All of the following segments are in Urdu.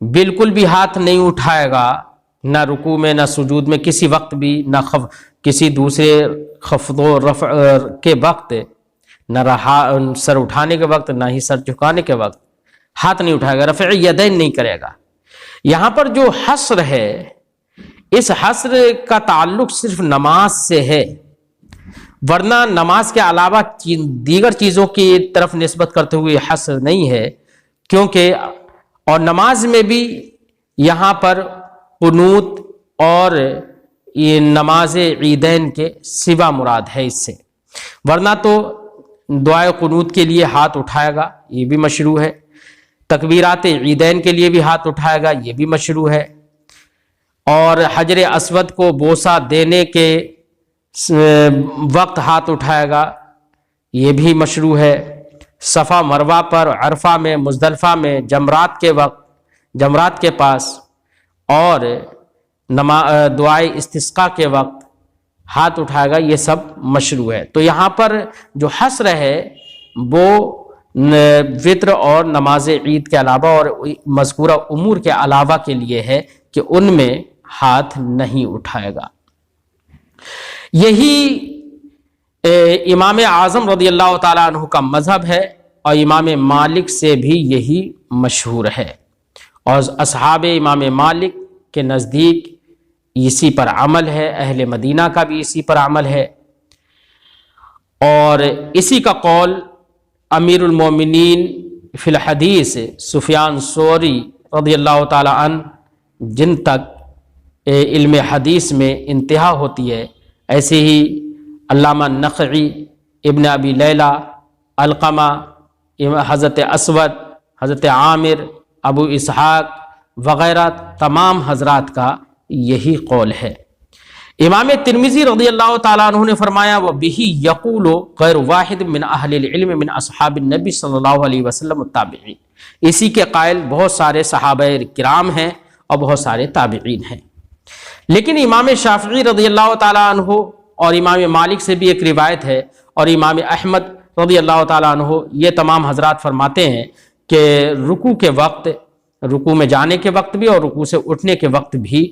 بالکل بھی ہاتھ نہیں اٹھائے گا، نہ رکوع میں نہ سجود میں، کسی وقت بھی، نہ کسی دوسرے خفض و رفع کے وقت، نہ سر اٹھانے کے وقت، نہ ہی سر جھکانے کے وقت ہاتھ نہیں اٹھائے گا، رفع یدین نہیں کرے گا۔ یہاں پر جو حصر ہے، اس حصر کا تعلق صرف نماز سے ہے، ورنہ نماز کے علاوہ دیگر چیزوں کی طرف نسبت کرتے ہوئے حصر نہیں ہے، کیونکہ اور نماز میں بھی یہاں پر قنوت اور یہ نماز عیدین کے سوا مراد ہے اس سے، ورنہ تو دعائے قنوت کے لیے ہاتھ اٹھائے گا، یہ بھی مشروع ہے، تکبیرات عیدین کے لیے بھی ہاتھ اٹھائے گا، یہ بھی مشروع ہے، اور حجر اسود کو بوسہ دینے کے وقت ہاتھ اٹھائے گا، یہ بھی مشروع ہے، صفا مروہ پر، عرفہ میں، مزدلفہ میں، جمرات کے وقت، جمرات کے پاس، اور دعائے استسقاء کے وقت ہاتھ اٹھائے گا، یہ سب مشروع ہے۔ تو یہاں پر جو حصر ہے وہ وطر اور نماز عید کے علاوہ اور مذکورہ امور کے علاوہ کے لیے ہے کہ ان میں ہاتھ نہیں اٹھائے گا۔ یہی امام اعظم رضی اللہ تعالیٰ عنہ کا مذہب ہے، اور امام مالک سے بھی یہی مشہور ہے، اور اصحاب امام مالک کے نزدیک اسی پر عمل ہے، اہل مدینہ کا بھی اسی پر عمل ہے، اور اسی کا قول امیر المومنین فی الحدیث سفیان ثوری رضی اللہ تعالی عنہ، جن تک علم حدیث میں انتہا ہوتی ہے، ایسے ہی علامہ نخعی، ابن ابی لیلہ، علقمہ، حضرت اسود، حضرت عامر، ابو اسحاق وغیرہ تمام حضرات کا یہی قول ہے۔ امام ترمذی رضی اللہ تعالیٰ عنہ نے فرمایا وَبِهِ يَقُولُ غَيْرُ وَاحِدٍ مِّنْ أَهْلِ الْعِلْمِ مِّنْ أَصْحَابِ النَّبِي صلی اللہ علیہ وسلم التابعین، اسی کے قائل بہت سارے صحابہ کرام ہیں اور بہت سارے تابعین ہیں۔ لیکن امام شافعی رضی اللہ تعالیٰ عنہ اور امام مالک سے بھی ایک روایت ہے، اور امام احمد رضی اللہ تعالیٰ عنہ، یہ تمام حضرات فرماتے ہیں کہ رکوع کے وقت، رکوع میں جانے کے وقت بھی اور رکوع سے اٹھنے کے وقت بھی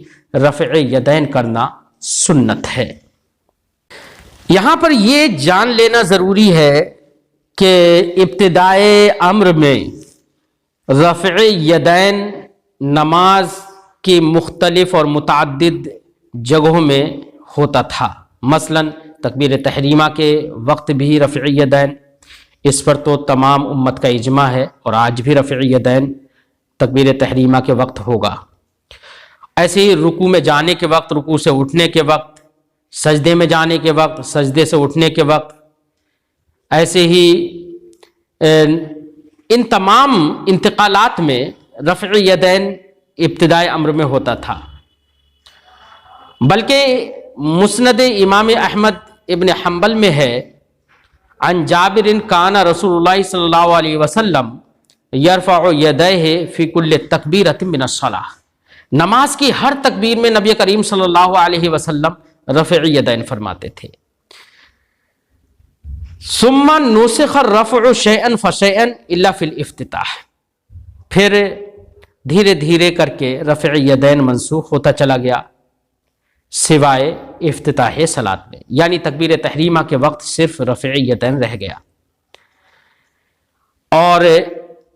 رفع یدین کرنا سنت ہے۔ یہاں پر یہ جان لینا ضروری ہے کہ ابتدائے امر میں رفع یدین نماز کی مختلف اور متعدد جگہوں میں ہوتا تھا، مثلا تکبیر تحریمہ کے وقت بھی رفع یدین، اس پر تو تمام امت کا اجماع ہے، اور آج بھی رفع یدین تکبیر تحریمہ کے وقت ہوگا۔ ایسے ہی رکوع میں جانے کے وقت، رکوع سے اٹھنے کے وقت، سجدے میں جانے کے وقت، سجدے سے اٹھنے کے وقت، ایسے ہی ان تمام انتقالات میں رفع یدین ابتدائی امر میں ہوتا تھا۔ بلکہ مسند امام احمد ابن حنبل میں ہے، عن جابر کان رسول اللہ صلی اللہ علیہ وسلم یرفع یدیہ فی کل تکبیرۃ من الصلاۃ، نماز کی ہر تکبیر میں نبی کریم صلی اللہ علیہ وسلم رفع یدین فرماتے تھے۔ ثم نسخ الرفع شیئا فشیئا الا فی الافتتاح، پھر دھیرے دھیرے کر کے رفع یدین منسوخ ہوتا چلا گیا سوائے افتتاح صلاۃ میں، یعنی تکبیر تحریمہ کے وقت صرف رفع یدین رہ گیا۔ اور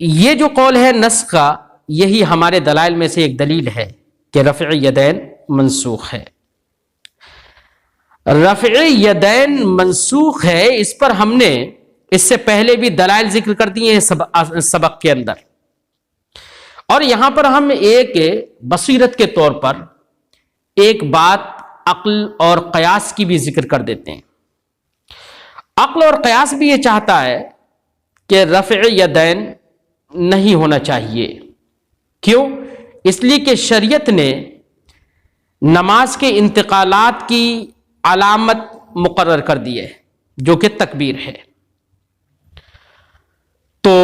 یہ جو قول ہے نسخ کا، یہی ہمارے دلائل میں سے ایک دلیل ہے کہ رفع یدین منسوخ ہے۔ رفع یدین منسوخ ہے، اس پر ہم نے اس سے پہلے بھی دلائل ذکر کر دیے ہیں سبق کے اندر، اور یہاں پر ہم ایک بصیرت کے طور پر ایک بات عقل اور قیاس کی بھی ذکر کر دیتے ہیں۔ عقل اور قیاس بھی یہ چاہتا ہے کہ رفع یدین نہیں ہونا چاہیے، کیوں؟ اس لیے کہ شریعت نے نماز کے انتقالات کی علامت مقرر کر دی ہے جو کہ تکبیر ہے، تو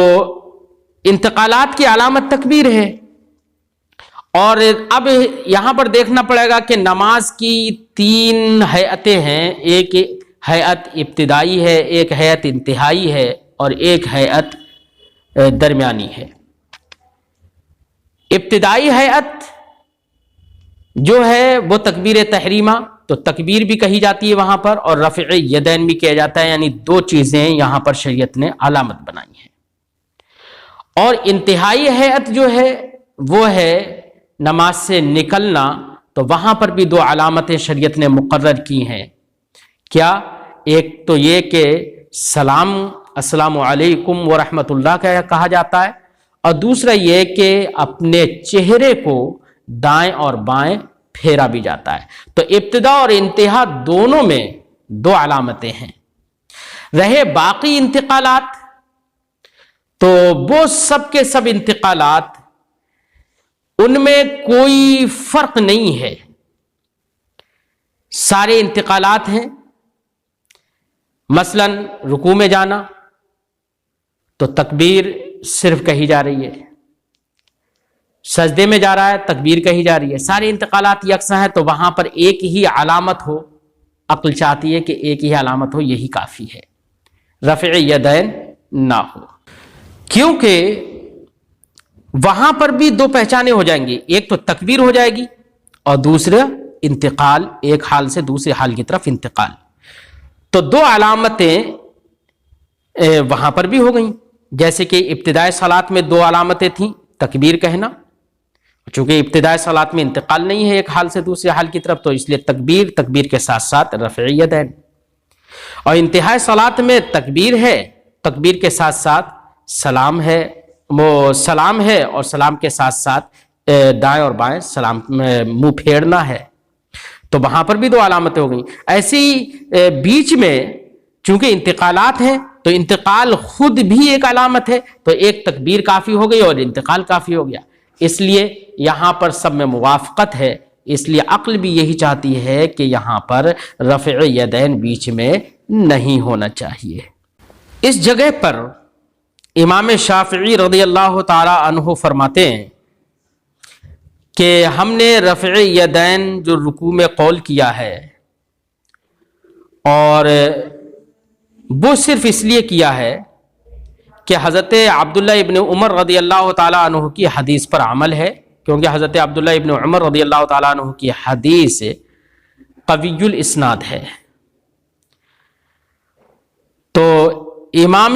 انتقالات کی علامت تکبیر ہے، اور اب یہاں پر دیکھنا پڑے گا کہ نماز کی تین ہیئتیں ہیں، ایک ہیئت ابتدائی ہے، ایک ہیئت انتہائی ہے، اور ایک ہیئت درمیانی ہے۔ ابتدائی ہیئت جو ہے وہ تکبیر تحریمہ، تو تکبیر بھی کہی جاتی ہے وہاں پر، اور رفع یدین بھی کیا جاتا ہے، یعنی دو چیزیں یہاں پر شریعت نے علامت بنائی ہیں۔ اور انتہائی ہیئت جو ہے وہ ہے نماز سے نکلنا، تو وہاں پر بھی دو علامتیں شریعت نے مقرر کی ہیں۔ کیا؟ ایک تو یہ کہ سلام، السلام علیکم ورحمۃ اللہ کا کہا جاتا ہے، اور دوسرا یہ کہ اپنے چہرے کو دائیں اور بائیں پھیرا بھی جاتا ہے۔ تو ابتدا اور انتہا دونوں میں دو علامتیں ہیں۔ رہے باقی انتقالات، تو وہ سب کے سب انتقالات، ان میں کوئی فرق نہیں ہے، سارے انتقالات ہیں۔ مثلا رکوع میں جانا تو تکبیر صرف کہی جا رہی ہے، سجدے میں جا رہا ہے تکبیر کہی جا رہی ہے، سارے انتقالات یکساں ہیں، تو وہاں پر ایک ہی علامت ہو، عقل چاہتی ہے کہ ایک ہی علامت ہو، یہی کافی ہے، رفع یدین نہ ہو، کیونکہ وہاں پر بھی دو پہچانیں ہو جائیں گی، ایک تو تکبیر ہو جائے گی اور دوسرا انتقال، ایک حال سے دوسرے حال کی طرف انتقال، تو دو علامتیں وہاں پر بھی ہو گئیں۔ جیسے کہ ابتدائی صلاۃ میں دو علامتیں تھیں، تکبیر کہنا، چونکہ ابتدائی صلاۃ میں انتقال نہیں ہے ایک حال سے دوسرے حال کی طرف، تو اس لیے تکبیر کے ساتھ ساتھ رفع یدین، اور انتہائی صلاۃ میں تکبیر ہے، تکبیر کے ساتھ ساتھ سلام ہے، وہ سلام ہے، اور سلام کے ساتھ ساتھ دائیں اور بائیں سلام منہ پھیرنا ہے، تو وہاں پر بھی دو علامتیں ہو گئیں۔ ایسی بیچ میں چونکہ انتقالات ہیں، تو انتقال خود بھی ایک علامت ہے، تو ایک تکبیر کافی ہو گئی اور انتقال کافی ہو گیا، اس لیے یہاں پر سب میں موافقت ہے، اس لیے عقل بھی یہی چاہتی ہے کہ یہاں پر رفع یدین بیچ میں نہیں ہونا چاہیے۔ اس جگہ پر امام شافعی رضی اللہ تعالی عنہ فرماتے ہیں کہ ہم نے رفع یدین جو رکوع میں قول کیا ہے، اور وہ صرف اس لیے کیا ہے کہ حضرت عبداللہ ابن عمر رضی اللہ تعالیٰ عنہ کی حدیث پر عمل ہے، کیونکہ حضرت عبداللہ ابن عمر رضی اللہ تعالیٰ عنہ کی حدیث قوی الاسناد ہے۔ تو امام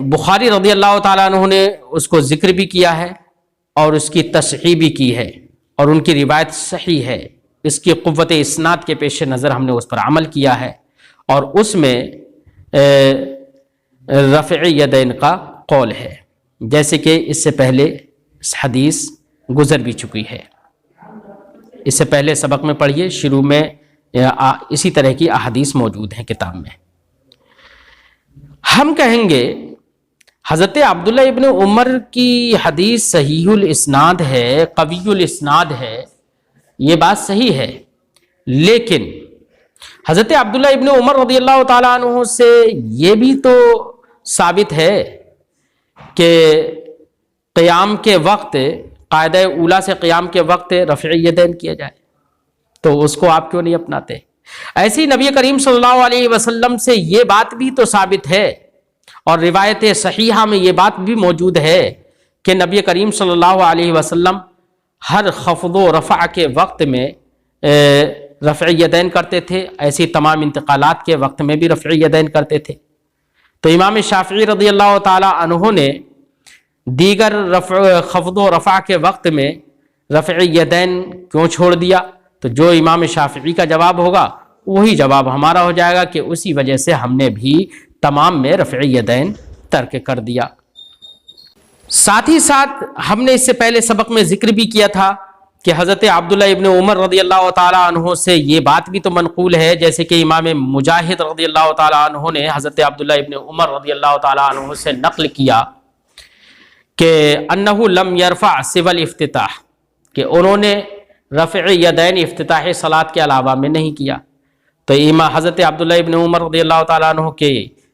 بخاری رضی اللہ تعالیٰ عنہ نے اس کو ذکر بھی کیا ہے اور اس کی تصحیح بھی کی ہے، اور ان کی روایت صحیح ہے، اس کی قوت اسناد کے پیش نظر ہم نے اس پر عمل کیا ہے، اور اس میں رفع یدین کا قول ہے، جیسے کہ اس سے پہلے حدیث گزر بھی چکی ہے، اس سے پہلے سبق میں پڑھیے، شروع میں اسی طرح کی احادیث موجود ہیں کتاب میں۔ ہم کہیں گے حضرت عبداللہ ابن عمر کی حدیث صحیح الاسناد ہے، قوی الاسناد ہے، یہ بات صحیح ہے، لیکن حضرت عبداللہ ابن عمر رضی اللہ تعالیٰ عنہ سے یہ بھی تو ثابت ہے کہ قیام کے وقت، قاعدہ اولیٰ سے قیام کے وقت رفع یدین کیا جائے، تو اس کو آپ کیوں نہیں اپناتے؟ ایسے ہی نبی کریم صلی اللہ علیہ وسلم سے یہ بات بھی تو ثابت ہے، اور روایت صحیحہ میں یہ بات بھی موجود ہے کہ نبی کریم صلی اللہ علیہ وسلم ہر خفض و رفع کے وقت میں رفع یدین کرتے تھے، ایسی تمام انتقالات کے وقت میں بھی رفع یدین کرتے تھے۔ تو امام شافعی رضی اللہ تعالی عنہ نے دیگر خفض و رفع کے وقت میں رفع یدین کیوں چھوڑ دیا؟ تو جو امام شافعی کا جواب ہوگا وہی جواب ہمارا ہو جائے گا کہ اسی وجہ سے ہم نے بھی تمام میں رفع یدین ترک کر دیا۔ ساتھ ہی ساتھ ہم نے اس سے پہلے سبق میں ذکر بھی کیا تھا کہ حضرت عبداللہ ابن عمر رضی اللہ تعالی عنہ سے یہ بات بھی تو منقول ہے، جیسے کہ امام مجاہد رضی اللہ تعالی عنہ نے حضرت عبداللہ ابن عمر رضی اللہ تعالی عنہ سے نقل کیا کہ انہ لم یرفع سوى الافتتاح، کہ انہوں نے رفع یدین افتتاح صلاۃ کے علاوہ میں نہیں کیا۔ تو حضرت عبداللہ ابن عمر رضی اللہ تعالیٰ عنہ کے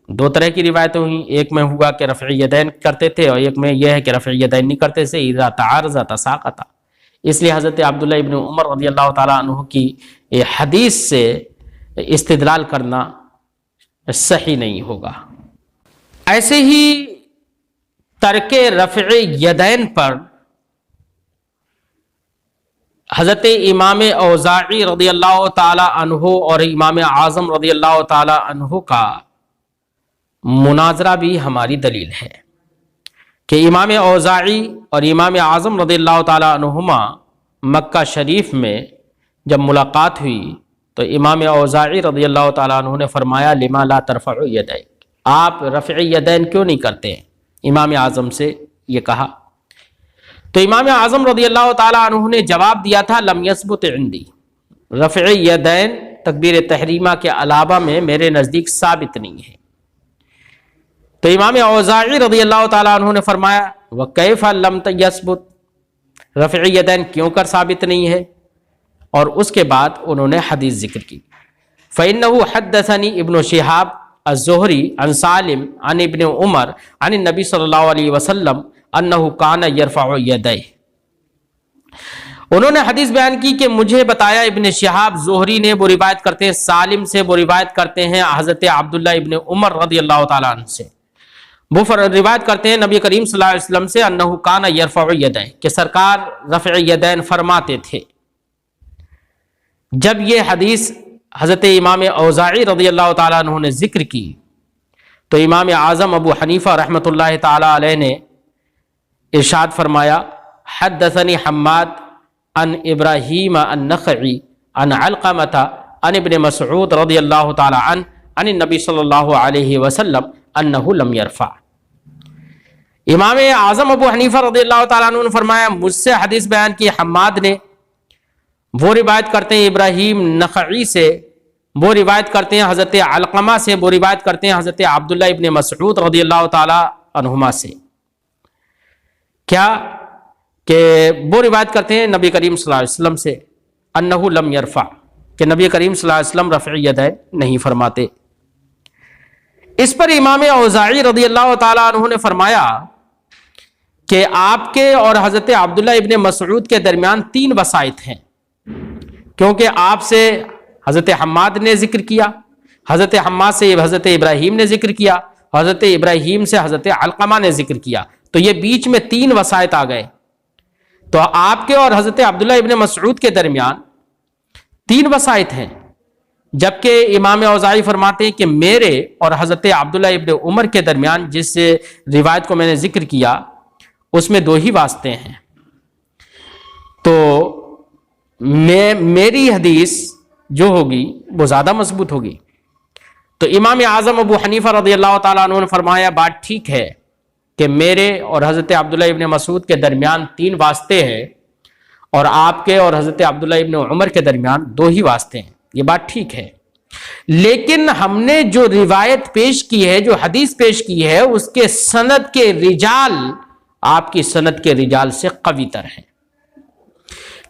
دو طرح کی روایتیں ہوئیں، ایک میں ہوا کہ رفع یدین کرتے تھے اور ایک میں یہ ہے کہ رفع یدین نہیں کرتے تھے، اذا تعارض تساقط، اس لیے حضرت عبداللہ ابن عمر رضی اللہ تعالیٰ عنہ کی حدیث سے استدلال کرنا صحیح نہیں ہوگا۔ ایسے ہی ترک رفع یدین پر حضرت امام اوزاعی رضی اللہ تعالی عنہ اور امام اعظم رضی اللہ تعالی عنہ کا مناظرہ بھی ہماری دلیل ہے کہ امام اوزاعی اور امام اعظم رضی اللہ تعالی عنہما مکہ شریف میں جب ملاقات ہوئی تو امام اوزاعی رضی اللہ تعالیٰ عنہ نے فرمایا لما لا ترفع یدیک، آپ رفع یدین کیوں نہیں کرتے ہیں؟ امام اعظم سے یہ کہا تو امام اعظم رضی اللہ تعالیٰ عنہ نے جواب دیا تھا لم یثبت عندی، رفع یدین تکبیر تحریمہ کے علاوہ میں میرے نزدیک ثابت نہیں ہے۔ تو امام اوزاعی رضی اللہ تعالیٰ عنہ نے فرمایا وَكَيْفَ لَمْ يَثْبُتْ، رفع یدین کیوں کر ثابت نہیں ہے؟ اور اس کے بعد انہوں نے حدیث ذکر کی فَإِنَّهُ حَدَّثَنِي ابن شہاب الزہری عن سالم عن ابن عمر عن النبی صلی اللہ علیہ وسلم انہ کان یرفع یدیہ، انہوں نے حدیث بیان کی کہ مجھے بتایا ابن شہاب زہری نے، وہ روایت کرتے ہیں سالم سے، وہ روایت کرتے ہیں حضرت عبداللہ ابن عمر رضی اللہ تعالیٰ عنہ سے، وہ روایت کرتے ہیں نبی کریم صلی اللہ علیہ وسلم سے انہ کان یرفع یدیہ، کہ سرکار رفع یدین فرماتے تھے۔ جب یہ حدیث حضرت امام اوزاعی رضی اللہ تعالیٰ عنہ نے ذکر کی تو امام اعظم ابو حنیفہ رحمۃ اللہ تعالیٰ علیہ نے ارشاد فرمایا حدثنی حماد عن ابراہیم النخعی عن علقمۃ عن ابن مسعود رضی اللہ تعالیٰ عنہ عن النبی صلی اللہ علیہ وسلم انہ لم یرفع۔ امام اعظم ابو حنیفہ رضی اللہ تعالیٰ عنہ نے فرمایا مجھ سے حدیث بیان کی حماد نے، وہ روایت کرتے ہیں ابراہیم نخعی سے، وہ روایت کرتے ہیں حضرت علقمہ سے، وہ روایت کرتے ہیں حضرت عبداللہ ابن مسعود رضی اللہ تعالی عنہما سے، کیا کہ وہ روایت کرتے ہیں نبی کریم صلی اللہ علیہ وسلم سے انہ لم یرفع، کہ نبی کریم صلی اللہ علیہ وسلم رفع یدین نہیں فرماتے۔ اس پر امام اوزاعی رضی اللہ تعالی عنہ نے فرمایا کہ آپ کے اور حضرت عبداللہ ابن مسعود کے درمیان 3 وسائط ہیں، کیونکہ آپ سے حضرت حماد نے ذکر کیا، حضرت حماد سے حضرت ابراہیم نے ذکر کیا، حضرت ابراہیم سے حضرت علقمہ نے ذکر کیا، تو یہ بیچ میں 3 وسائط آ گئے۔ تو آپ کے اور حضرت عبداللہ ابن مسعود کے درمیان 3 وسائط ہیں، جبکہ امام اوزاعی فرماتے ہیں کہ میرے اور حضرت عبداللہ ابن عمر کے درمیان جس روایت کو میں نے ذکر کیا اس میں 2 ہی واسطے ہیں، تو میری حدیث جو ہوگی وہ زیادہ مضبوط ہوگی۔ تو امام اعظم ابو حنیفہ رضی اللہ تعالیٰ عنہ نے فرمایا بات ٹھیک ہے کہ میرے اور حضرت عبداللہ ابن مسعود کے درمیان 3 واسطے ہیں اور آپ کے اور حضرت عبداللہ ابن عمر کے درمیان 2 ہی واسطے ہیں، یہ بات ٹھیک ہے، لیکن ہم نے جو روایت پیش کی ہے، جو حدیث پیش کی ہے، اس کے سند کے رجال آپ کی سند کے رجال سے قوی تر ہیں،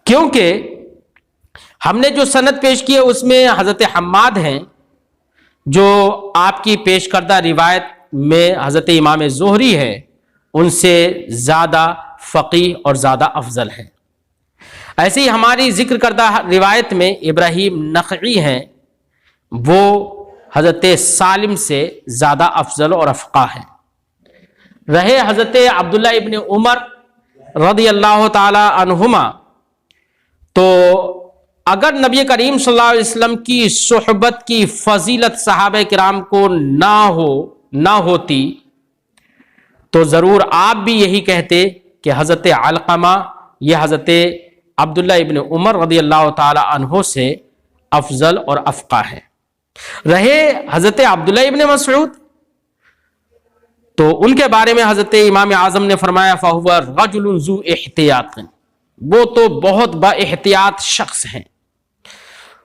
کیونکہ ہم نے جو سند پیش کی ہے اس میں حضرت حماد ہیں جو آپ کی پیش کردہ روایت میں حضرت امام زہری ہے ان سے زیادہ فقیہ اور زیادہ افضل ہیں۔ ایسے ہی ہماری ذکر کردہ روایت میں ابراہیم نخعی ہیں، وہ حضرت سالم سے زیادہ افضل اور افقہ ہیں۔ رہے حضرت عبداللہ ابن عمر رضی اللہ تعالی عنہما، تو اگر نبی کریم صلی اللہ علیہ وسلم کی صحبت کی فضیلت صحابہ کرام کو نہ ہوتی تو ضرور آپ بھی یہی کہتے کہ حضرت علقمہ یہ حضرت عبداللہ ابن عمر رضی اللہ تعالی عنہ سے افضل اور افقہ ہے۔ رہے حضرت عبداللہ ابن مسعود، تو ان کے بارے میں حضرت امام اعظم نے فرمایا فَهُوَ رَجُلٌ ذُو احتیاط، وہ تو بہت با احتیاط شخص ہیں۔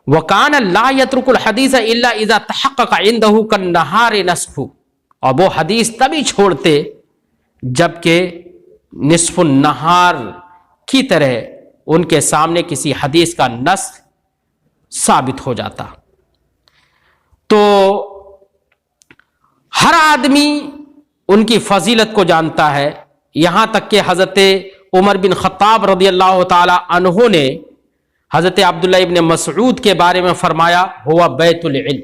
وَكَانَ لَا يَتْرُكُ الْحَدِيثَ إِلَّا إِذَا تَحَقَّقَ عِنْدَهُ كَالنَّهَارِ نَصْفُ، اور وہ حدیث تبھی چھوڑتے جبکہ نصف النہار کی طرح ان کے سامنے کسی حدیث کا نص ثابت ہو جاتا۔ تو ہر آدمی ان کی فضیلت کو جانتا ہے، یہاں تک کہ حضرت عمر بن خطاب رضی اللہ تعالی عنہ نے حضرت عبداللہ ابن مسعود کے بارے میں فرمایا ہوا بیت العلم،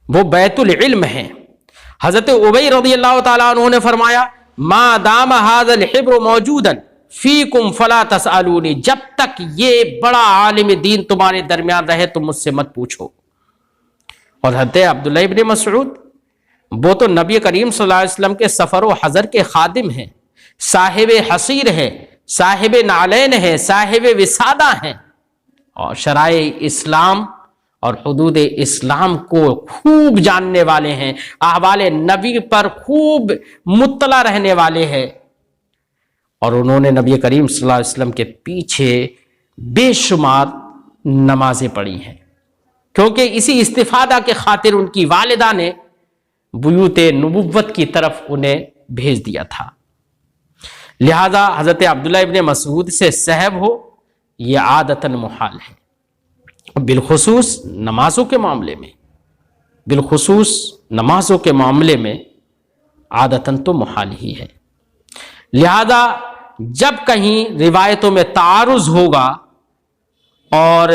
وہ بیت العلم ہے۔ حضرت ابی رضی اللہ تعالی عنہ نے فرمایا ما دام هذا الحبر موجودا فیکم فلا تسألونی، جب تک یہ بڑا عالم دین تمہارے درمیان رہے تم مجھ سے مت پوچھو۔ اور حضرت عبداللہ ابن مسعود وہ تو نبی کریم صلی اللہ علیہ وسلم کے سفر و حضر کے خادم ہیں، صاحب حصیر ہیں، صاحب نعلین ہیں، صاحب وسادہ ہیں، اور شرائع اسلام اور حدود اسلام کو خوب جاننے والے ہیں، احوال نبی پر خوب مطلع رہنے والے ہیں، اور انہوں نے نبی کریم صلی اللہ علیہ وسلم کے پیچھے بے شمار نمازیں پڑھی ہیں، کیونکہ اسی استفادہ کے خاطر ان کی والدہ نے بیوت نبوت کی طرف انہیں بھیج دیا تھا۔ لہذا حضرت عبداللہ ابن مسعود سے سہو ہو یہ عادتاً محال ہے، بالخصوص نمازوں کے معاملے میں عادتاً تو محال ہی ہے۔ لہذا جب کہیں روایتوں میں تعارض ہوگا اور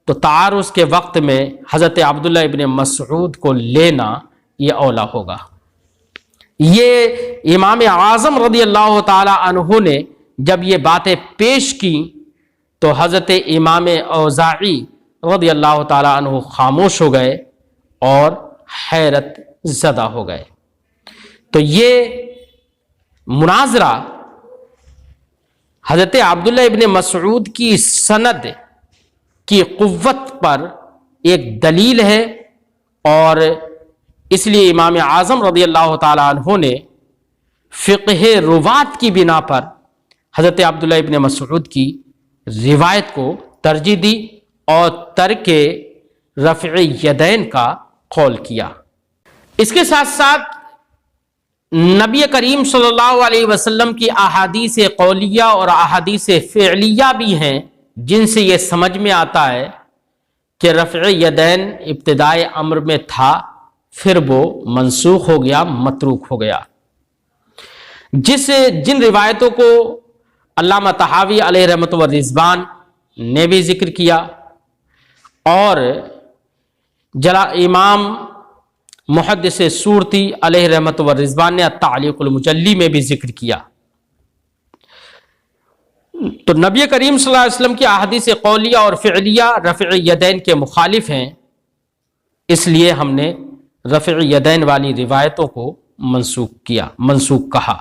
تو تعارض کے وقت میں حضرت عبداللہ ابن مسعود کو لینا یہ اولا ہوگا۔ یہ امام اعظم رضی اللہ تعالی عنہ نے جب یہ باتیں پیش کی تو حضرت امام اوزاعی رضی اللہ تعالی عنہ خاموش ہو گئے اور حیرت زدہ ہو گئے۔ تو یہ مناظرہ حضرت عبداللہ ابن مسعود کی سند کی قوت پر ایک دلیل ہے، اور اس لیے امام اعظم رضی اللہ تعالی عنہ نے فقہ روات کی بنا پر حضرت عبداللہ ابن مسعود کی روایت کو ترجیح دی اور ترک رفع یدین کا قول کیا۔ اس کے ساتھ ساتھ نبی کریم صلی اللہ علیہ وسلم کی احادیث قولیہ اور احادیث فعلیہ بھی ہیں جن سے یہ سمجھ میں آتا ہے کہ رفع یدین ابتدائے امر میں تھا، پھر وہ منسوخ ہو گیا، متروک ہو گیا۔ جن روایتوں کو علامہ طحاوی علیہ رحمۃ والرضوان نے بھی ذکر کیا اور امام محدث سورتی علیہ رحمۃ والرضوان نے التعلیق المجلی میں بھی ذکر کیا۔ تو نبی کریم صلی اللہ علیہ وسلم کی احادیث قولیہ اور فعلیہ رفع یدین کے مخالف ہیں، اس لیے ہم نے رفع یدین والی روایتوں کو منسوخ کہا۔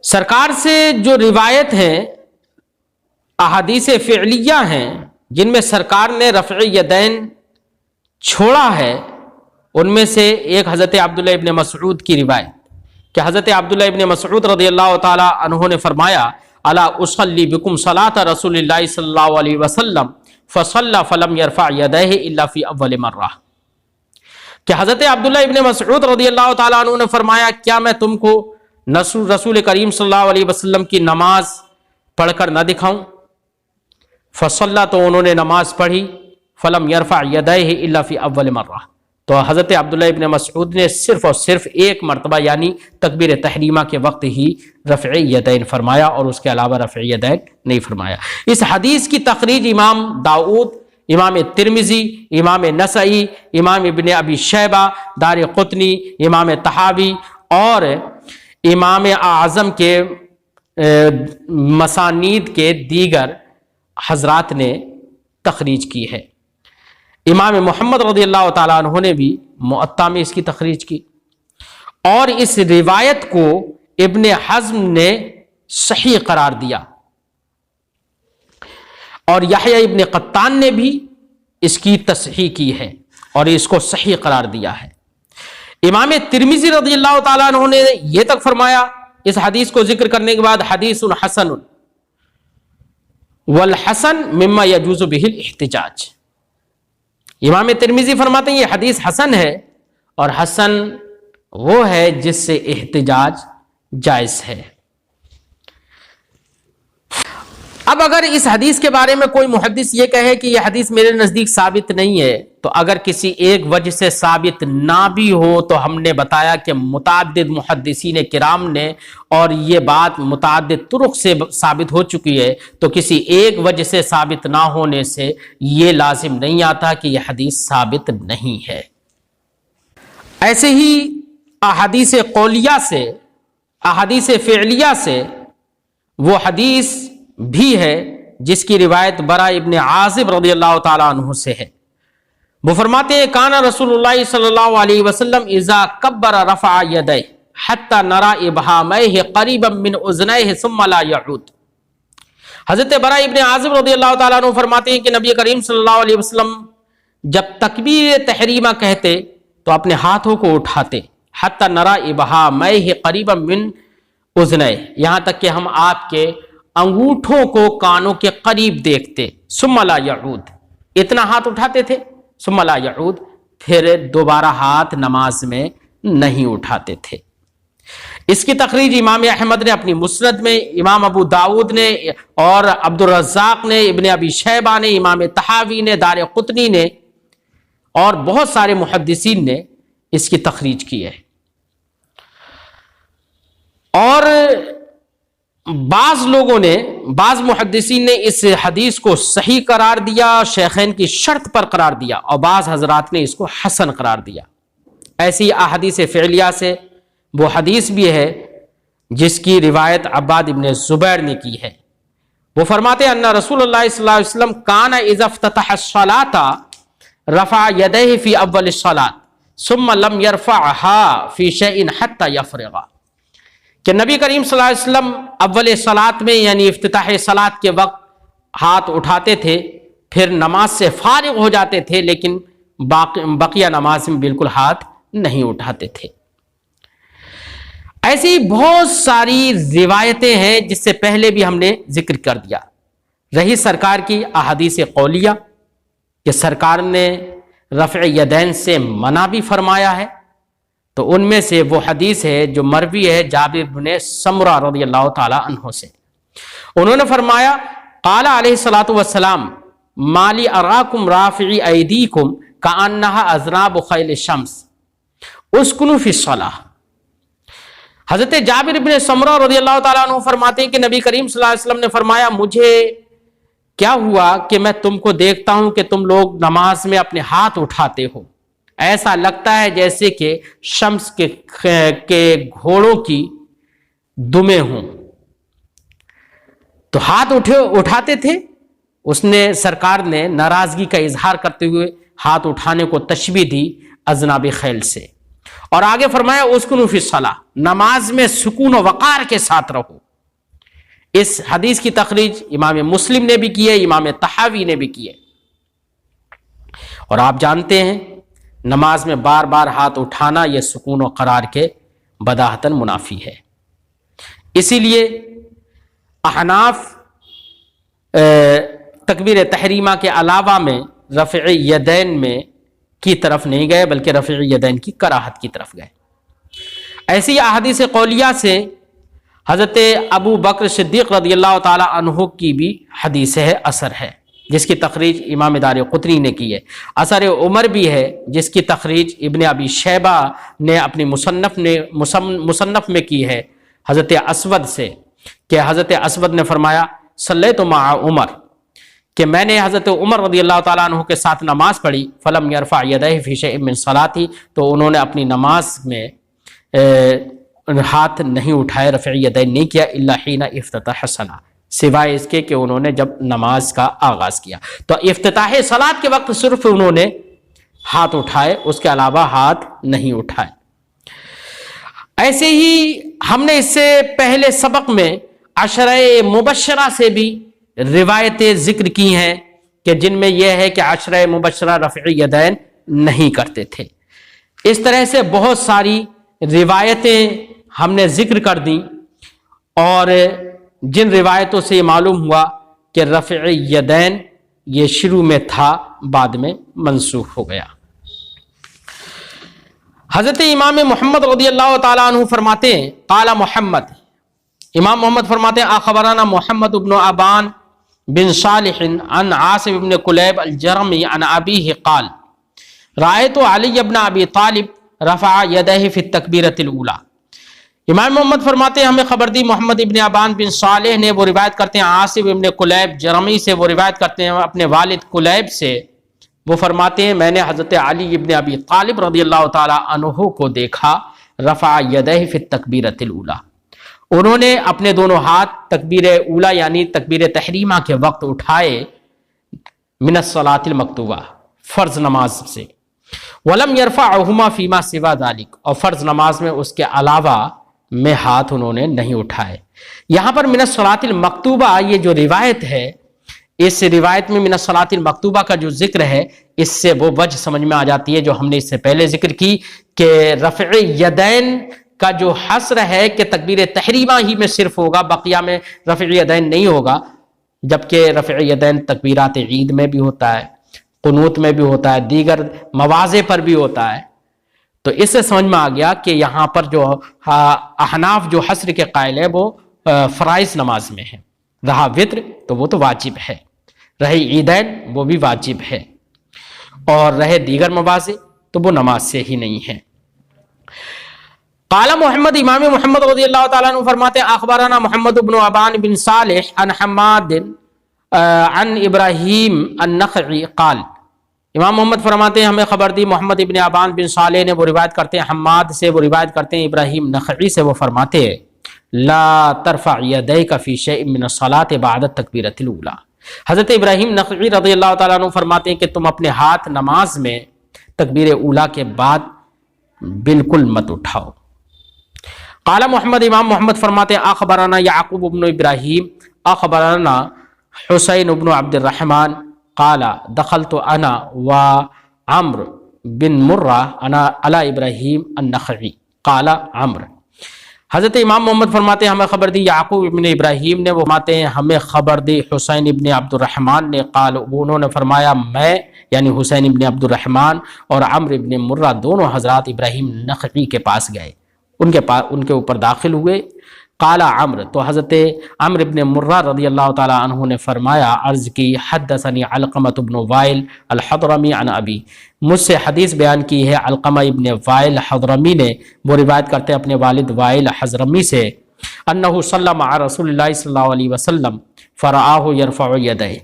سرکار سے جو روایت ہیں احادیث فعلیہ ہیں جن میں سرکار نے رفع یدین چھوڑا ہے، ان میں سے ایک حضرت عبداللہ ابن مسعود کی روایت کہ حضرت عبداللہ ابن مسعود رضی اللہ تعالی عنہ نے فرمایا الا اصلی بکم صلاۃ رسول اللہ صلی اللہ علیہ وسلم فصلی فلم یرفع یدیہ الا فی اول مرہ، کہ حضرت عبداللہ ابن مسعود رضی اللہ تعالی عنہ نے فرمایا کیا میں تم کو رسول کریم صلی اللہ علیہ وسلم کی نماز پڑھ کر نہ دکھاؤں؟ فصلی، تو انہوں نے نماز پڑھی، فلم یرفع یدیہ الا فی اول مرہ، تو حضرت عبداللہ ابن مسعود نے صرف اور صرف ایک مرتبہ یعنی تکبیر تحریمہ کے وقت ہی رفع یدین فرمایا اور اس کے علاوہ رفع یدین نہیں فرمایا۔ اس حدیث کی تخریج امام داؤد، امام ترمذی، امام نسائی، امام ابن ابی شیبہ، دار قطنی، امام طحاوی اور امام اعظم کے مسانید کے دیگر حضرات نے تخریج کی ہے۔ امام محمد رضی اللہ تعالیٰ عنہ نے بھی مؤطا میں اس کی تخریج کی، اور اس روایت کو ابن حزم نے صحیح قرار دیا، اور یحییٰ ابن قطان نے بھی اس کی تصحیح کی ہے اور اس کو صحیح قرار دیا ہے۔ امام ترمذی رضی اللہ تعالیٰ عنہ نے یہ تک فرمایا اس حدیث کو ذکر کرنے کے بعد حدیث حسن والحسن مما یجوز بہ الاحتجاج، امام ترمذی فرماتے ہیں یہ حدیث حسن ہے، اور حسن وہ ہے جس سے احتجاج جائز ہے۔ اب اگر اس حدیث کے بارے میں کوئی محدث یہ کہے کہ یہ حدیث میرے نزدیک ثابت نہیں ہے، تو اگر کسی ایک وجہ سے ثابت نہ بھی ہو تو ہم نے بتایا کہ متعدد محدثین کرام نے، اور یہ بات متعدد طرق سے ثابت ہو چکی ہے، تو کسی ایک وجہ سے ثابت نہ ہونے سے یہ لازم نہیں آتا کہ یہ حدیث ثابت نہیں ہے۔ ایسے ہی احادیث قولیہ سے احادیث فعلیہ سے وہ حدیث بھی ہے جس کی روایت برا ابن عازب رضی اللہ تعالیٰ عنہ سے ہے۔ وہ فرماتے ہیں کان رسول اللہ صلی اللہ علیہ وسلم اذا کبر رفع یدیہ حتی نرى ابہامہ قریبا من اذنیہ ثم لا یعود۔ حضرت برا ابن عازب رضی اللہ تعالیٰ عنہ فرماتے ہیں کہ نبی کریم صلی اللہ علیہ وسلم جب تکبیر تحریمہ کہتے تو اپنے ہاتھوں کو اٹھاتے، حتی نرى ابہامہ قریبا من اذنیہ، یہاں تک کہ ہم آپ کے انگوٹھوں کو کانوں کے قریب دیکھتے، ثم لا یعود، اتنا ہاتھ اٹھاتے تھے، ثم لا یعود، پھر دوبارہ ہاتھ نماز میں نہیں اٹھاتے تھے۔ اس کی تخریج امام احمد نے اپنی مسند میں، امام ابو داود نے اور عبد الرزاق نے، ابن ابی شیبہ نے، امام طحاوی نے، دار قطنی نے اور بہت سارے محدثین نے اس کی تخریج کی ہے۔ اور بعض لوگوں نے، بعض محدثین نے اس حدیث کو صحیح قرار دیا، شیخین کی شرط پر قرار دیا، اور بعض حضرات نے اس کو حسن قرار دیا۔ ایسی احادیث فعلیہ سے وہ حدیث بھی ہے جس کی روایت عباد ابن زبیر نے کی ہے۔ وہ فرماتے ہیں ان رسول اللہ صلی اللہ علیہ وسلم کان اذا افتتح الصلاة رفع یدیہ فی اول الصلاة ثم لم يرفعها فی شیء حتی یفرغ، کہ نبی کریم صلی اللہ علیہ وسلم اول صلاۃ میں یعنی افتتاح صلاۃ کے وقت ہاتھ اٹھاتے تھے، پھر نماز سے فارغ ہو جاتے تھے، لیکن بقیہ نماز میں بالکل ہاتھ نہیں اٹھاتے تھے۔ ایسی بہت ساری روایتیں ہیں جس سے پہلے بھی ہم نے ذکر کر دیا۔ رہی سرکار کی احادیث قولیہ کہ سرکار نے رفع یدین سے منع بھی فرمایا ہے، تو ان میں سے وہ حدیث ہے جو مروی ہے جابر بن سمرہ رضی اللہ تعالی عنہ سے۔ انہوں نے فرمایا قال علیہ الصلوۃ والسلام ما لی اراکم رافعی ایدیکم کانھا اذناب خیل الشمس اسکنوا فی الصلاۃ۔ حضرت جابر بن سمرہ رضی اللہ تعالیٰ عنہ فرماتے ہیں کہ نبی کریم صلی اللہ علیہ وسلم نے فرمایا مجھے کیا ہوا کہ میں تم کو دیکھتا ہوں کہ تم لوگ نماز میں اپنے ہاتھ اٹھاتے ہو، ایسا لگتا ہے جیسے کہ شمس کے گھوڑوں کی دمیں ہوں۔ تو ہاتھ اٹھاتے تھے۔ اس نے سرکار نے ناراضگی کا اظہار کرتے ہوئے ہاتھ اٹھانے کو تشبیہ دی اذناب خیل سے، اور آگے فرمایا اسکنوا فی الصلاۃ، نماز میں سکون و وقار کے ساتھ رہو۔ اس حدیث کی تخریج امام مسلم نے بھی کی ہے، امام طحاوی نے بھی کی ہے۔ اور آپ جانتے ہیں نماز میں بار بار ہاتھ اٹھانا یہ سکون و قرار کے بداہتاً منافی ہے۔ اسی لیے احناف تکبیر تحریمہ کے علاوہ میں رفع یدین میں کی طرف نہیں گئے، بلکہ رفع یدین کی کراہت کی طرف گئے۔ ایسی احادیث قولیہ سے حضرت ابو بکر صدیق رضی اللہ تعالی عنہ کی بھی حدیث ہے، اثر ہے، جس کی تخریج امام دار قطنی نے کی ہے۔ اثر عمر بھی ہے جس کی تخریج ابن ابی شیبہ نے اپنی مصنف میں کی ہے حضرت اسود سے، کہ حضرت اسود نے فرمایا صلیت مع عمر، کہ میں نے حضرت عمر رضی اللہ تعالیٰ عنہ کے ساتھ نماز پڑھی، فلم یرفع یدیہ فی شیء من صلاتی، تو انہوں نے اپنی نماز میں ہاتھ نہیں اٹھائے، رفع یدین نہیں کیا، الا حین افتتح الصلاۃ، سوائے اس کے کہ انہوں نے جب نماز کا آغاز کیا۔ تو افتتاح صلاۃ کے وقت صرف انہوں نے ہاتھ اٹھائے، اس کے علاوہ ہاتھ نہیں اٹھائے۔ ایسے ہی ہم نے اس سے پہلے سبق میں عشرہ مبشرہ سے بھی روایتیں ذکر کی ہیں کہ جن میں یہ ہے کہ عشرہ مبشرہ رفع یدین نہیں کرتے تھے۔ اس طرح سے بہت ساری روایتیں ہم نے ذکر کر دیں، اور جن روایتوں سے یہ معلوم ہوا کہ رفع یدین یہ شروع میں تھا، بعد میں منسوخ ہو گیا۔ حضرت امام محمد رضی اللہ تعالیٰ عنہ فرماتے ہیں قال محمد، امام محمد فرماتے ہیں اخبرنا محمد بن ابان بن صالح عن عاصم بن کلیب الجرمی عن ابیہ قال رأیت علی بن ابی طالب رفع یدیہ فی التکبیرۃ الاولی۔ امام محمد فرماتے ہیں ہمیں خبر دی محمد ابن ابان بن صالح نے، وہ روایت کرتے ہیں عاصم ابن کلیب جرمی سے، وہ روایت کرتے ہیں اپنے والد کلیب سے، وہ فرماتے ہیں میں نے حضرت علی ابن ابی طالب رضی اللہ تعالی عنہ کو دیکھا رفع یدیہ فی التکبیرۃ الاولی، انہوں نے اپنے دونوں ہاتھ تکبیر اولا یعنی تکبیر تحریمہ کے وقت اٹھائے من الصلاۃ المکتوبہ فرض نماز سے، ولم یرفعہما فیما سوا ذلک اور فرض نماز میں اس کے علاوہ میں ہاتھ انہوں نے نہیں اٹھائے۔ یہاں پر من الصلاۃ المکتوبہ یہ جو روایت ہے، اس روایت میں من الصلاۃ المکتوبہ کا جو ذکر ہے، اس سے وہ وجہ سمجھ میں آ جاتی ہے جو ہم نے اس سے پہلے ذکر کی کہ رفع یدین کا جو حصر ہے کہ تکبیر تحریمہ ہی میں صرف ہوگا، بقیہ میں رفع یدین نہیں ہوگا، جبکہ رفع یدین تکبیرات عید میں بھی ہوتا ہے، قنوت میں بھی ہوتا ہے، دیگر مواضع پر بھی ہوتا ہے۔ تو اس سے سمجھ میں آ گیا کہ یہاں پر جو احناف جو حصر کے قائل ہے وہ فرائض نماز میں ہے، رہا وطر تو وہ تو واجب ہے، رہے عیدین وہ بھی واجب ہے، اور رہے دیگر مواضع تو وہ نماز سے ہی نہیں ہے۔ قال محمد، امام محمد رضی اللہ تعالیٰ عنہ فرماتے ہیں اخبرنا محمد بن ابان بن صالح عن حماد عن ابراہیم النخعی قال، امام محمد فرماتے ہیں ہمیں خبر دی محمد ابن ابان بن صالح نے، وہ روایت کرتے ہیں حماد سے، وہ روایت کرتے ہیں ابراہیم نخعی سے، وہ فرماتے ہیں لا ترفع یدیک فی شیء من الصلاۃ بعد التکبیرۃ الاولی۔ حضرت ابراہیم نخعی رضی اللہ تعالیٰ عنہ فرماتے ہیں کہ تم اپنے ہاتھ نماز میں تکبیر اولی کے بعد بالکل مت اٹھاؤ۔ قال محمد، امام محمد فرماتے ہیں اخبرنا یعقوب بن ابراہیم اخبرنا حسین بن عبد الرحمن قال دخلت انا وعمر بن مرہ انا علی ابراہیم النخعی قال عمر۔ حضرت امام محمد فرماتے ہیں ہمیں خبر دی یعقوب ابن ابراہیم نے، وہ فرماتے ہیں ہمیں خبر دی حسین ابن عبد الرحمن نے، قال انہوں نے فرمایا میں یعنی حسین ابن عبد الرحمن اور عمر ابن مرہ دونوں حضرات ابراہیم نخعی کے پاس گئے، ان کے اوپر داخل ہوئے۔ قال عمر، تو حضرت عمر ابن مرہ رضی اللہ تعالیٰ عنہ نے فرمایا، عرض کی حدثنی علقمۃ بن وائل الحضرمی عن ابی، مجھ سے حدیث بیان کی ہے علقمہ ابن وائل حضرمی نے، وہ روایت کرتے ہیں اپنے والد وائل حضرمی سے، انہ صلی مع رسول اللہ صلی اللہ علیہ وسلم فرآہ یرفع یدیہ،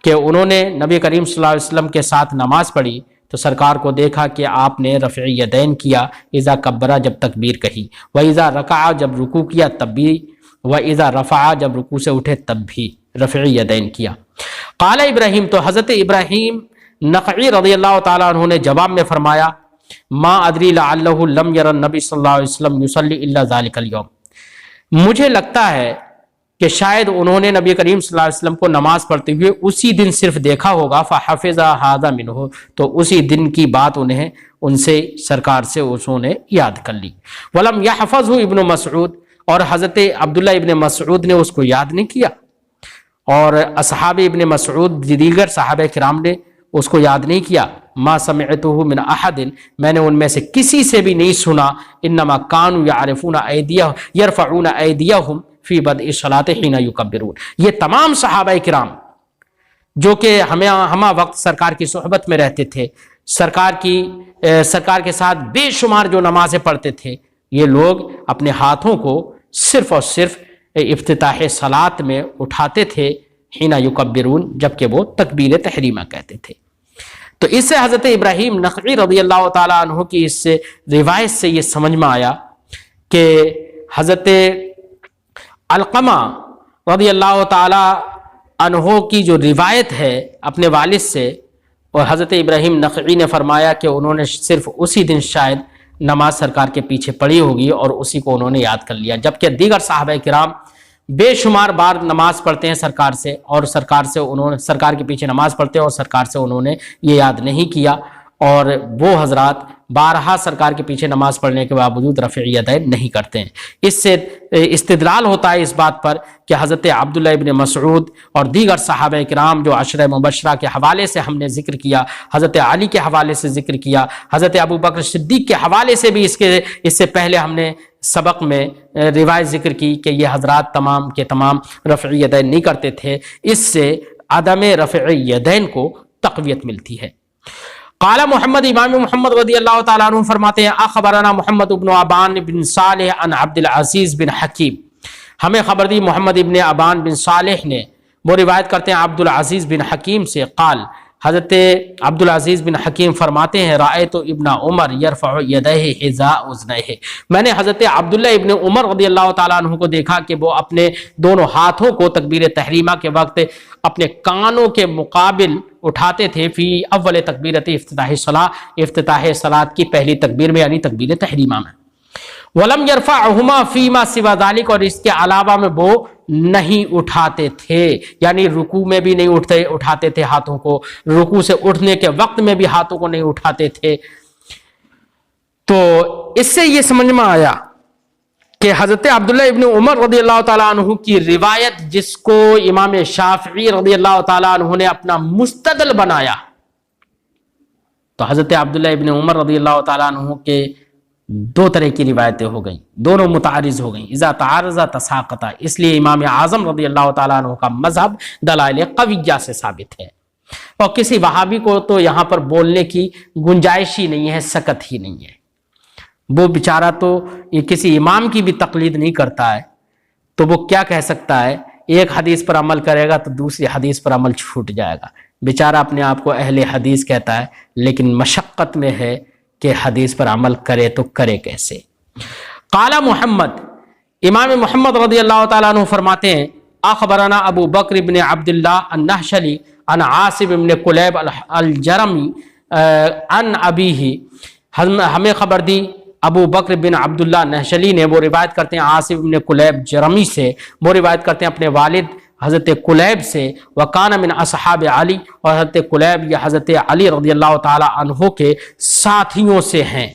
کہ انہوں نے نبی کریم صلی اللہ علیہ وسلم کے ساتھ نماز پڑھی تو سرکار کو دیکھا کہ آپ نے رفع یدین کیا، اذا کبرا جب تکبیر کہی، وَإِذَا رَكَعَ جب رکوع کیا تب بھی، وَإِذَا رَفَعَ جب رکوع سے اٹھے تب بھی رفع یدین کیا۔ قال ابراہیم، تو حضرت ابراہیم نخعی رضی اللہ تعالیٰ عنہ نے جواب میں فرمایا ما ادری لعلہ لم یر النبی صلی اللہ علیہ وسلم یصلی الا ذلک اليوم، مجھے لگتا ہے کہ شاید انہوں نے نبی کریم صلی اللہ علیہ وسلم کو نماز پڑھتے ہوئے اسی دن صرف دیکھا ہوگا، فحفظ ھذا منہ، تو اسی دن کی بات انہیں ان سے سرکار سے انہوں نے یاد کر لی۔ ولم یحفظہ ابن مسعود، اور حضرت عبداللہ ابن مسعود نے اس کو یاد نہیں کیا، اور اصحاب ابن مسعود دیگر صحابہ کرام نے اس کو یاد نہیں کیا۔ ما سمعتہ من احد، میں نے ان میں سے کسی سے بھی نہیں سنا، انما کانوا یعرفون یرفعون ایدیہم فی بدء الصلاۃ حین یکبرون، یہ تمام صحابہ کرام جو کہ ہمہ وقت سرکار کی صحبت میں رہتے تھے، سرکار کے ساتھ بے شمار جو نمازیں پڑھتے تھے، یہ لوگ اپنے ہاتھوں کو صرف اور صرف افتتاح صلاۃ میں اٹھاتے تھے، حین یکبرون جبکہ وہ تکبیر تحریمہ کہتے تھے۔ تو اس سے حضرت ابراہیم نخعی رضی اللہ تعالیٰ عنہ کی اس روایت سے یہ سمجھ میں آیا کہ حضرت علقمہ رضی اللہ تعالی عنہ کی جو روایت ہے اپنے والد سے، اور حضرت ابراہیم نخعی نے فرمایا کہ انہوں نے صرف اسی دن شاید نماز سرکار کے پیچھے پڑھی ہوگی اور اسی کو انہوں نے یاد کر لیا، جبکہ دیگر صحابہ کرام بے شمار بار نماز پڑھتے ہیں سرکار سے، اور سرکار کے پیچھے نماز پڑھتے ہیں اور سرکار سے انہوں نے یہ یاد نہیں کیا، اور وہ حضرات بارہا سرکار کے پیچھے نماز پڑھنے کے باوجود رفع یدین نہیں کرتے ہیں۔ اس سے استدلال ہوتا ہے اس بات پر کہ حضرت عبداللہ ابن مسعود اور دیگر صحابہ کرام جو عشرہ مبشرہ کے حوالے سے ہم نے ذکر کیا، حضرت علی کے حوالے سے ذکر کیا، حضرت ابو بکر صدیق کے حوالے سے بھی اس سے پہلے ہم نے سبق میں روایت ذکر کی کہ یہ حضرات تمام کے تمام رفع یدین نہیں کرتے تھے، اس سے عدم رفع یدین کو تقویت ملتی ہے۔ قال محمد، امام محمد رضی اللہ تعالیٰ عنہ فرماتے ہیں اخبرنا محمد بن ابان بن صالح عن عبد العزیز بن حکیم، ہمیں خبر دی محمد ابن ابان بن صالح نے، وہ روایت کرتے ہیں عبد العزیز بن حکیم سے، قال حضرت عبدالعزیز بن حکیم فرماتے ہیں رأیت ابن عمر یرفع یدیہ حذاء اذنیہ، میں نے حضرت عبداللہ ابن عمر رضی اللہ تعالیٰ عنہ کو دیکھا کہ وہ اپنے دونوں ہاتھوں کو تکبیر تحریمہ کے وقت اپنے کانوں کے مقابل اٹھاتے تھے فی اول تکبیرت افتتاح الصلاۃ، افتتاح صلاۃ کی پہلی تکبیر میں یعنی تکبیر تحریمہ میں، وَلَمْ يَرْفَعْهُمَا فِي مَا سِوَى ذَلِكَ، اور اس کے علاوہ میں وہ نہیں اٹھاتے تھے، یعنی رکوع میں بھی نہیں اٹھاتے تھے ہاتھوں کو، رکوع سے اٹھنے کے وقت میں بھی ہاتھوں کو نہیں اٹھاتے تھے۔ تو اس سے یہ سمجھ میں آیا کہ حضرت عبداللہ ابن عمر رضی اللہ تعالیٰ عنہ کی روایت جس کو امام شافعی رضی اللہ تعالیٰ عنہ نے اپنا مستدل بنایا، تو حضرت عبداللہ ابن عمر رضی اللہ تعالیٰ عنہ کے دو طرح کی روایتیں ہو گئیں، دونوں متعارض ہو گئیں، اذا تعارض تساقطا، اس لیے امام اعظم رضی اللہ تعالیٰ عنہ کا مذہب دلائل قویہ سے ثابت ہے، اور کسی وہابی کو تو یہاں پر بولنے کی گنجائش ہی نہیں ہے، سکت ہی نہیں ہے، وہ بیچارہ تو یہ کسی امام کی بھی تقلید نہیں کرتا ہے، تو وہ کیا کہہ سکتا ہے، ایک حدیث پر عمل کرے گا تو دوسری حدیث پر عمل چھوٹ جائے گا، بیچارہ اپنے آپ کو اہل حدیث کہتا ہے، لیکن مشقت میں ہے کہ حدیث پر عمل کرے تو کرے کیسے۔ قال محمد، امام محمد رضی اللہ تعالیٰ عنہ فرماتے ہیں اخبرنا ابو بکر بن عبداللہ النحشلی عن عاصم بن کلیب الجرمی عن ابیہ، ہمیں خبر دی ابو بکر بن عبداللہ نحشلی نے، وہ روایت کرتے ہیں عاصم بن کلیب جرمی سے، وہ روایت کرتے ہیں اپنے والد حضرت کلیب سے، وکان من اصحاب علی، اور حضرت کلیب یا حضرت علی رضی اللہ تعالی عنہ کے ساتھیوں سے ہیں،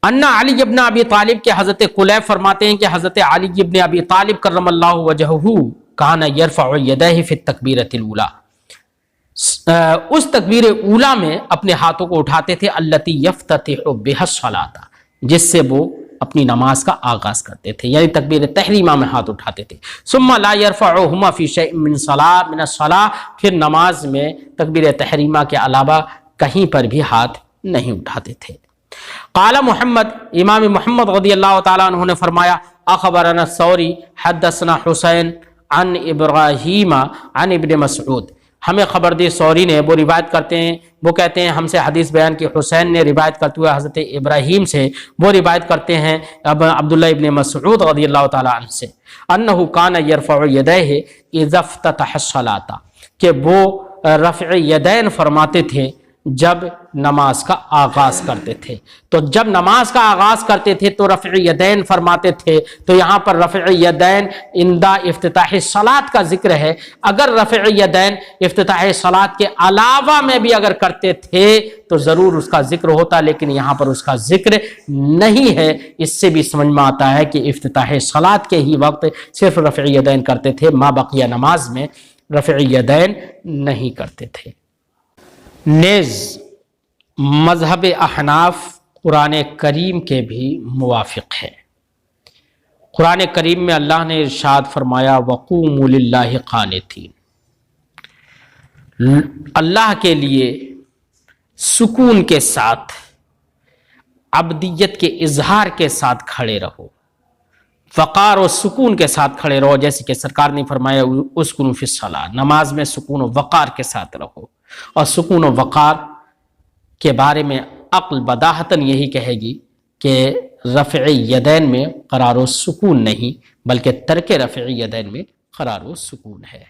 ان علی ابن ابی طالب کے حضرت کلیب فرماتے ہیں کہ حضرت علی ابن ابی طالب کرم اللہ وجہہ کان یرفع یدیہ فی التکبیرۃ الاولی، اس تکبیر اولا میں اپنے ہاتھوں کو اٹھاتے تھے، التی یفتتح بها الصلاۃ، جس سے وہ اپنی نماز کا آغاز کرتے تھے، یعنی تکبیر تحریمہ میں ہاتھ اٹھاتے تھے، ثم لا يرفعهما في شيء من الصلاۃ، پھر نماز میں تکبیر تحریمہ کے علاوہ کہیں پر بھی ہاتھ نہیں اٹھاتے تھے۔ قال محمد، امام محمد رضی اللہ تعالیٰ عنہ نے فرمایا اخبرنا الثوری حدثنا حسین عن ابراہیم عن ابن مسعود، ہمیں خبر دی ثوری نے، وہ روایت کرتے ہیں، وہ کہتے ہیں ہم سے حدیث بیان کی حسین نے روایت کرتے ہوئے حضرت ابراہیم سے، وہ روایت کرتے ہیں عبداللہ ابن مسعود رضی اللہ تعالیٰ عنہ سے، انہ کان یرفع یدیہ اذا افتتح الصلاۃ، کہ وہ رفع یدین فرماتے تھے جب نماز کا آغاز کرتے تھے، تو جب نماز کا آغاز کرتے تھے تو رفع یدین فرماتے تھے، تو یہاں پر رفع یدین عندہ افتتاح صلاۃ کا ذکر ہے، اگر رفع یدین افتتاح صلاۃ کے علاوہ میں بھی اگر کرتے تھے تو ضرور اس کا ذکر ہوتا، لیکن یہاں پر اس کا ذکر نہیں ہے، اس سے بھی سمجھ میں آتا ہے کہ افتتاح صلاۃ کے ہی وقت صرف رفع یدین کرتے تھے، ما بقیہ نماز میں رفع یدین نہیں کرتے تھے۔ نیز مذہب احناف قرآن کریم کے بھی موافق ہے، قرآن کریم میں اللہ نے ارشاد فرمایا وَقُومُوا لِلَّهِ قَانِتِينَ، اللہ کے لیے سکون کے ساتھ، عبدیت کے اظہار کے ساتھ کھڑے رہو، وقار و سکون کے ساتھ کھڑے رہو، جیسے کہ سرکار نے فرمایا اسکنوا فی الصلاۃ، نماز میں سکون و وقار کے ساتھ رہو، اور سکون و وقار کے بارے میں عقل بداہتاً یہی کہے گی کہ رفع یدین میں قرار و سکون نہیں، بلکہ ترک رفع یدین میں قرار و سکون ہے۔